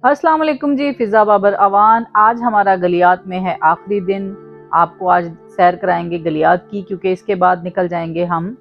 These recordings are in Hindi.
अस्सलाम वालेकुम जी, फ़िज़ा बाबर अवान। आज हमारा गलियात में है आखिरी दिन। आपको आज सैर कराएंगे गलियात की, क्योंकि इसके बाद निकल जाएंगे हम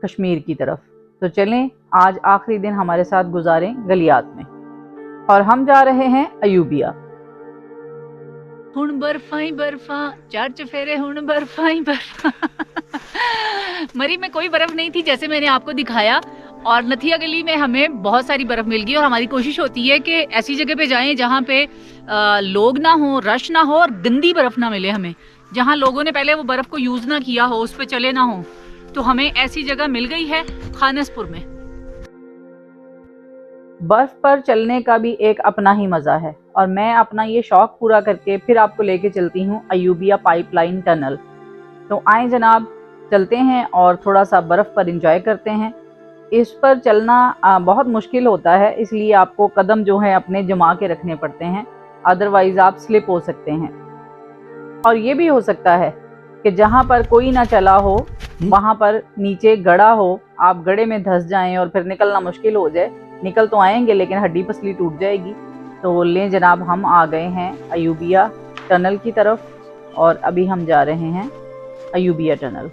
कश्मीर की तरफ। तो चलें, आज आखिरी दिन हमारे साथ गुजारें गलियात में। और हम जा रहे हैं अयूबिया। हुण बर्फा ही बर्फा, चार चफेरे हुण बर्फा ही बर्फा। मरी में कोई बर्फ नहीं थी जैसे मैंने आपको दिखाया, और नथिया गली में हमें बहुत सारी बर्फ मिल गई। और हमारी कोशिश होती है कि ऐसी जगह पे जाएं जहाँ पे लोग ना हो, रश ना हो और गंदी बर्फ ना मिले हमें, जहाँ लोगों ने पहले वो बर्फ को यूज ना किया हो, उस पर चले ना हो। तो हमें ऐसी जगह मिल गई है खानसपुर में। बर्फ पर चलने का भी एक अपना ही मज़ा है, और मैं अपना ये शौक़ पूरा करके फिर आपको लेके चलती हूँ अयूबिया पाइपलाइन टनल। तो आए जनाब, चलते हैं और थोड़ा सा बर्फ़ पर इंजॉय करते हैं। इस पर चलना बहुत मुश्किल होता है, इसलिए आपको कदम जो है अपने जमा के रखने पड़ते हैं, अदरवाइज़ आप स्लिप हो सकते हैं। और ये भी हो सकता है कि जहाँ पर कोई ना चला हो वहाँ पर नीचे गड़ा हो, आप गड़े में धंस जाएं और फिर निकलना मुश्किल हो जाए। निकल तो आएंगे लेकिन हड्डी पसली टूट जाएगी। तो लें जनाब, हम आ गए हैं अयूबिया टनल की तरफ, और अभी हम जा रहे हैं अयूबिया टनल।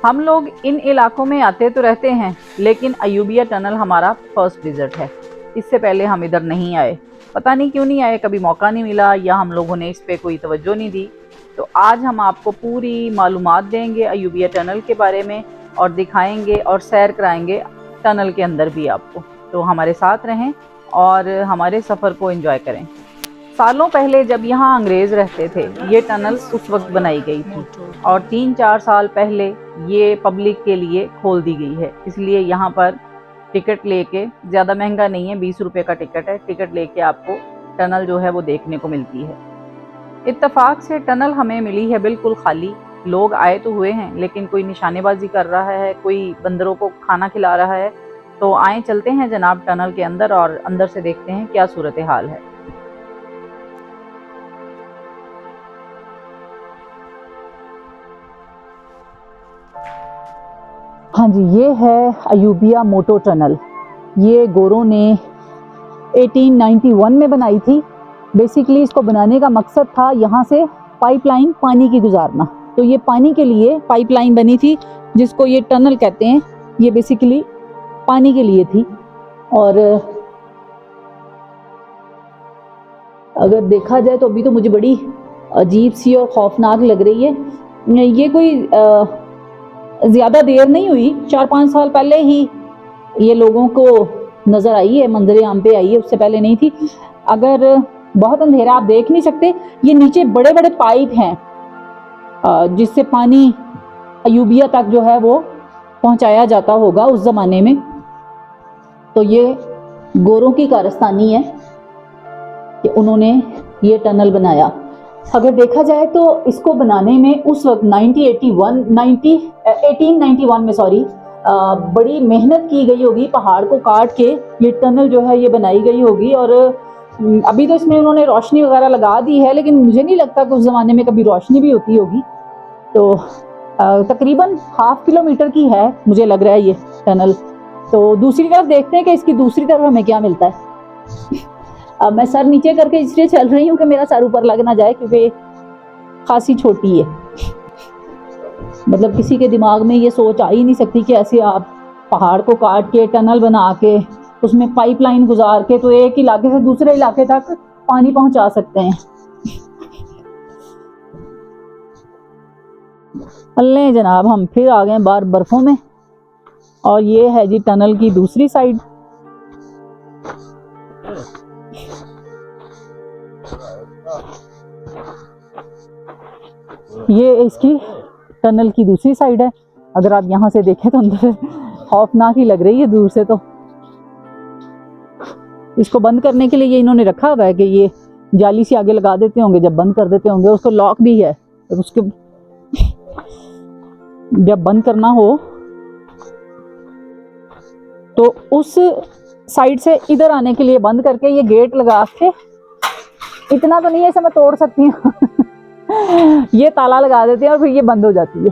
हम लोग इन इलाकों में आते तो रहते हैं, लेकिन अयूबिया टनल हमारा फर्स्ट विज़िट है। इससे पहले हम इधर नहीं आए, पता नहीं क्यों नहीं आए, कभी मौका नहीं मिला या हम लोगों ने इस पे कोई तवज्जो नहीं दी। तो आज हम आपको पूरी मालूमात देंगे अयूबिया टनल के बारे में, और दिखाएंगे और सैर कराएंगे टनल के अंदर भी आपको। तो हमारे साथ रहें और हमारे सफ़र को एंजॉय करें। सालों पहले जब यहाँ अंग्रेज़ रहते थे, ये टनल उस वक्त बनाई गई थी, और 3-4 साल पहले ये पब्लिक के लिए खोल दी गई है। इसलिए यहाँ पर टिकट लेके, ज़्यादा महंगा नहीं है, 20 रुपये का टिकट है, टिकट लेके आपको टनल जो है वो देखने को मिलती है। इत्तफाक से टनल हमें मिली है बिल्कुल खाली। लोग आए तो हुए हैं, लेकिन कोई निशानेबाजी कर रहा है, कोई बंदरों को खाना खिला रहा है। तो आए चलते हैं जनाब टनल के अंदर, और अंदर से देखते हैं क्या सूरत हाल है। हाँ जी, ये है अयूबिया मोटो टनल। ये गोरों ने 1891 में बनाई थी। बेसिकली इसको बनाने का मकसद था यहाँ से पाइपलाइन पानी की गुजारना। तो ये पानी के लिए पाइपलाइन बनी थी, जिसको ये टनल कहते हैं। ये बेसिकली पानी के लिए थी। और अगर देखा जाए तो अभी तो मुझे बड़ी अजीब सी और खौफनाक लग रही है। ये कोई ज़्यादा देर नहीं हुई, 4-5 साल पहले ही ये लोगों को नज़र आई है, मंजर आम पे आई है, उससे पहले नहीं थी। अगर बहुत अंधेरा, आप देख नहीं सकते। ये नीचे बड़े बड़े पाइप हैं जिससे पानी अयूबिया तक जो है वो पहुंचाया जाता होगा उस ज़माने में। तो ये गोरों की कारस्तानी है कि उन्होंने ये टनल बनाया। अगर देखा जाए तो इसको बनाने में उस वक्त 1891 में बड़ी मेहनत की गई होगी। पहाड़ को काट के ये टनल जो है ये बनाई गई होगी। और अभी तो इसमें उन्होंने रोशनी वगैरह लगा दी है, लेकिन मुझे नहीं लगता कि उस ज़माने में कभी रोशनी भी होती होगी। तो तकरीबन 1/2 किलोमीटर की है, मुझे लग रहा है ये टनल। तो दूसरी तरफ देखते हैं कि इसकी दूसरी तरफ हमें क्या मिलता है। अब मैं सर नीचे करके इसलिए चल रही हूँ कि मेरा सर ऊपर लग ना जाए, क्योंकि खासी छोटी है। मतलब किसी के दिमाग में ये सोच आ ही नहीं सकती कि ऐसे आप पहाड़ को काट के टनल बना के उसमें पाइपलाइन गुजार के तो एक इलाके से दूसरे इलाके तक पानी पहुंचा सकते हैं। अल्ले जनाब, हम फिर आ गए बाहर बर्फों में, और ये है जी टनल की दूसरी साइड। ये इसकी टनल की दूसरी साइड है। अगर आप यहाँ से देखें तो अंदर खौफनाक ही लग रही है दूर से। तो इसको बंद करने के लिए ये इन्होंने रखा हुआ है कि ये जाली से आगे लगा देते होंगे, जब बंद कर देते होंगे। उसको लॉक भी है, तो उसके जब बंद करना हो तो उस साइड से इधर आने के लिए बंद करके ये गेट लगा के, इतना तो नहीं है इसे मैं तोड़ सकती हूँ ये ताला लगा देते हैं और फिर ये बंद हो जाती है।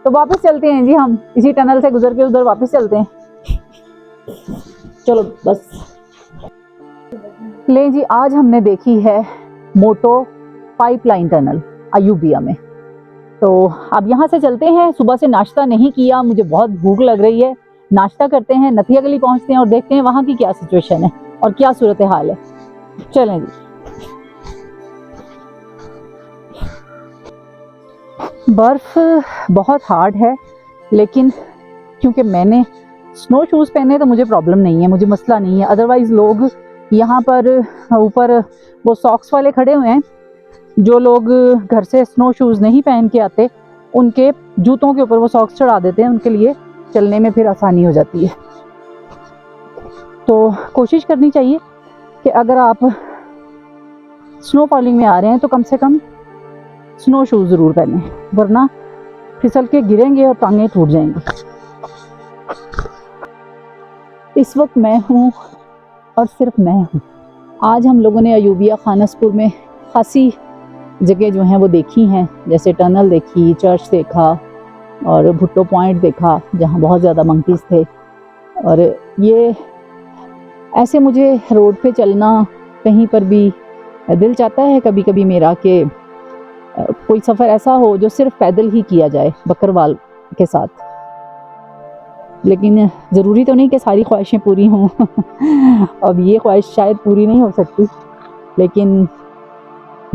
तो वापस चलते हैं जी, हम इसी टनल से गुजर के उधर वापस चलते हैं। चलो बस। ले जी, आज हमने देखी है मोटो पाइपलाइन टनल अयूबिया में। तो अब यहाँ से चलते हैं। सुबह से नाश्ता नहीं किया, मुझे बहुत भूख लग रही है। नाश्ता करते हैं, नथिया गली पहुँचते हैं और देखते हैं वहाँ की क्या सिचुएशन है और क्या सूरत हाल है। चलें जी। बर्फ़ बहुत हार्ड है, लेकिन क्योंकि मैंने स्नो शूज़ पहने तो मुझे प्रॉब्लम नहीं है, मुझे मसला नहीं है। अदरवाइज़ लोग यहाँ पर ऊपर वो सॉक्स वाले खड़े हुए हैं। जो लोग घर से स्नो शूज़ नहीं पहन के आते, उनके जूतों के ऊपर वो सॉक्स चढ़ा देते हैं, उनके लिए चलने में फिर आसानी हो जाती है। तो कोशिश करनी चाहिए कि अगर आप स्नो फॉलिंग में आ रहे हैं तो कम से कम स्नो शूज़ ज़रूर पहनें, वरना फिसल के गिरेंगे और टांगें टूट जाएंगी। इस वक्त मैं हूँ और सिर्फ मैं हूँ। आज हम लोगों ने अयूबिया खानसपुर में खासी जगह जो हैं वो देखी हैं, जैसे टनल देखी, चर्च देखा और भुट्टो पॉइंट देखा जहाँ बहुत ज़्यादा मंकीज़ थे। और ये ऐसे मुझे रोड पे चलना कहीं पर भी दिल चाहता है कभी कभी मेरा कि कोई सफ़र ऐसा हो जो सिर्फ पैदल ही किया जाए बकरवाल के साथ। लेकिन ज़रूरी तो नहीं कि सारी ख्वाहिशें पूरी हों। अब ये ख्वाहिश शायद पूरी नहीं हो सकती, लेकिन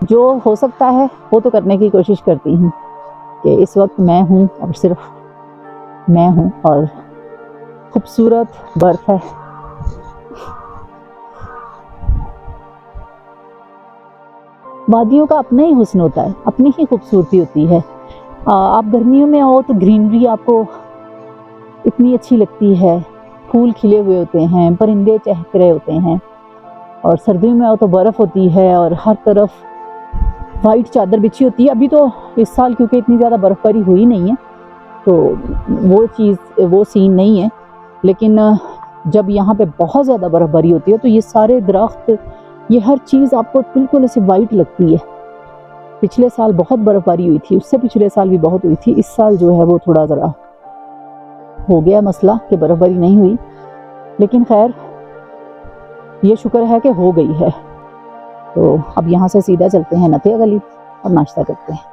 जो हो सकता है वो तो करने की कोशिश करती हूँ कि इस वक्त मैं हूँ और सिर्फ मैं हूँ और खूबसूरत बर्फ़ है। वादियों का अपना ही हुस्न होता है, अपनी ही खूबसूरती होती है। आप गर्मियों में आओ तो ग्रीनरी आपको इतनी अच्छी लगती है, फूल खिले हुए होते हैं, परिंदे चहक रहे होते हैं। और सर्दियों में आओ तो बर्फ़ होती है और हर तरफ वाइट चादर बिछी होती है। अभी तो इस साल क्योंकि इतनी ज़्यादा बर्फ़बारी हुई नहीं है तो वो सीन नहीं है, लेकिन जब यहाँ पे बहुत ज़्यादा बर्फ़बारी होती है तो ये सारे दरख्त, ये हर चीज़ आपको बिल्कुल ऐसे वाइट लगती है। पिछले साल बहुत बर्फ़बारी हुई थी, उससे पिछले साल भी बहुत हुई थी। इस साल जो है वो थोड़ा ज़रा हो गया मसला कि बर्फ़बारी नहीं हुई, लेकिन खैर ये शुक्र है कि हो गई है। तो अब यहाँ से सीधा चलते हैं नथिया गली और नाश्ता करते हैं।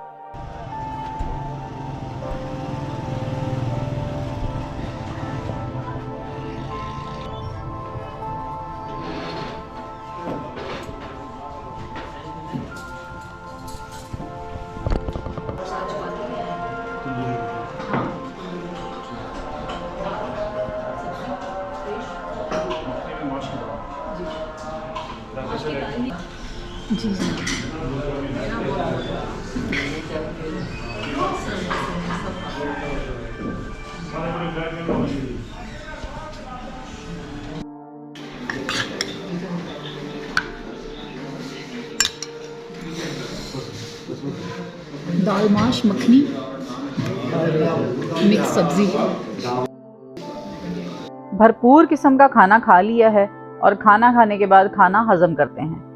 जी दाल माश मखनी और मिक्स सब्जी। भरपूर किस्म का खाना खा लिया है और खाना खाने के बाद खाना हजम करते हैं।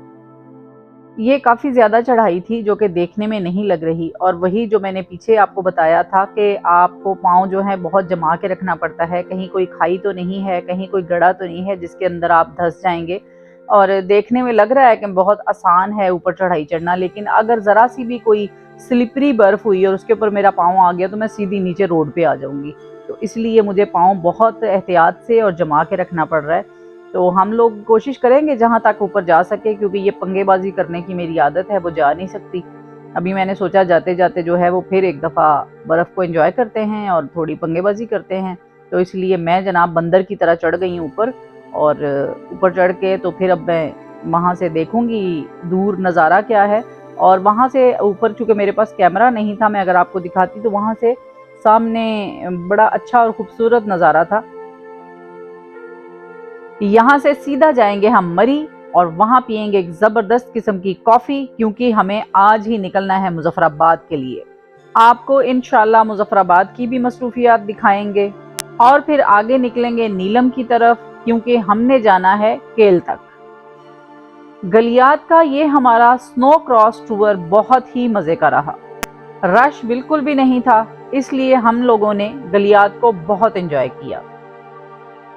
ये काफ़ी ज़्यादा चढ़ाई थी जो कि देखने में नहीं लग रही, और वही जो मैंने पीछे आपको बताया था कि आपको पाँव जो है बहुत जमा के रखना पड़ता है। कहीं कोई खाई तो नहीं है, कहीं कोई गड़ा तो नहीं है जिसके अंदर आप धंस जाएंगे। और देखने में लग रहा है कि बहुत आसान है ऊपर चढ़ाई चढ़ना, लेकिन अगर ज़रा सी भी कोई स्लिपरी बर्फ़ हुई और उसके ऊपर मेरा पाँव आ गया तो मैं सीधी नीचे रोड पे आ जाऊँगी। तो इसलिए मुझे पाँव बहुत एहतियात से और जमा के रखना पड़ रहा है। तो हम लोग कोशिश करेंगे जहाँ तक ऊपर जा सके, क्योंकि ये पंगेबाजी करने की मेरी आदत है, वो जा नहीं सकती। अभी मैंने सोचा जाते जाते जो है वो फिर एक दफ़ा बर्फ़ को एंजॉय करते हैं और थोड़ी पंगेबाजी करते हैं। तो इसलिए मैं जनाब बंदर की तरह चढ़ गई हूँ ऊपर, और ऊपर चढ़ के तो फिर अब मैं वहाँ से देखूँगी दूर नज़ारा क्या है। और वहाँ से ऊपर चूँकि मेरे पास कैमरा नहीं था, मैं अगर आपको दिखाती तो वहाँ से सामने बड़ा अच्छा और ख़ूबसूरत नज़ारा था। यहाँ से सीधा जाएंगे हम मरी और वहाँ पियेंगे एक ज़बरदस्त किस्म की कॉफ़ी, क्योंकि हमें आज ही निकलना है मुजफ्फराबाद के लिए। आपको इंशाल्लाह मुजफ्फराबाद की भी मसरूफियात दिखाएंगे और फिर आगे निकलेंगे नीलम की तरफ, क्योंकि हमने जाना है केल तक। गलियात का ये हमारा स्नो क्रॉस टूर बहुत ही मज़े का रहा। रश बिल्कुल भी नहीं था, इसलिए हम लोगों ने गलियात को बहुत एंजॉय किया।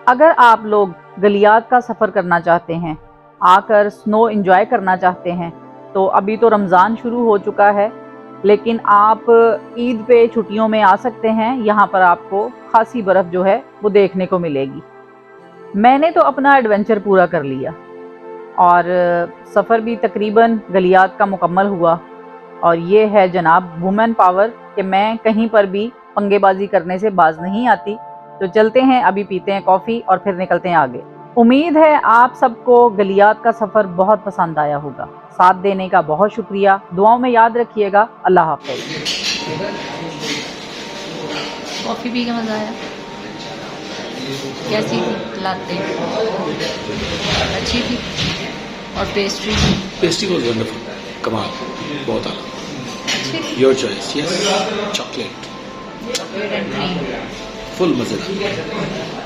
अगर आप लोग गलियात का सफ़र करना चाहते हैं आकर स्नो एंजॉय करना चाहते हैं तो अभी तो रमज़ान शुरू हो चुका है, लेकिन आप ईद पे छुट्टियों में आ सकते हैं। यहाँ पर आपको खासी बर्फ़ जो है वो देखने को मिलेगी। मैंने तो अपना एडवेंचर पूरा कर लिया और सफ़र भी तकरीबन गलियात का मुकम्मल हुआ। और ये है जनाब वुमेन पावर कि मैं कहीं पर भी पंगेबाजी करने से बाज नहीं आती। तो चलते हैं, अभी पीते हैं कॉफ़ी और फिर निकलते हैं आगे। उम्मीद है आप सबको गलियात का सफ़र बहुत पसंद आया होगा। साथ देने का बहुत शुक्रिया, दुआओं में याद रखिएगा। अल्लाह हाफ़िज़। कॉफ़ी पी के मज़ा आया? कैसी थी? लाते अच्छी थी? और पेस्ट्री वॉज वंडरफुल, कमाल, बहुत आला। अच्छी थी? Your choice. Yes, chocolate chocolate and cream full मज़ेदार।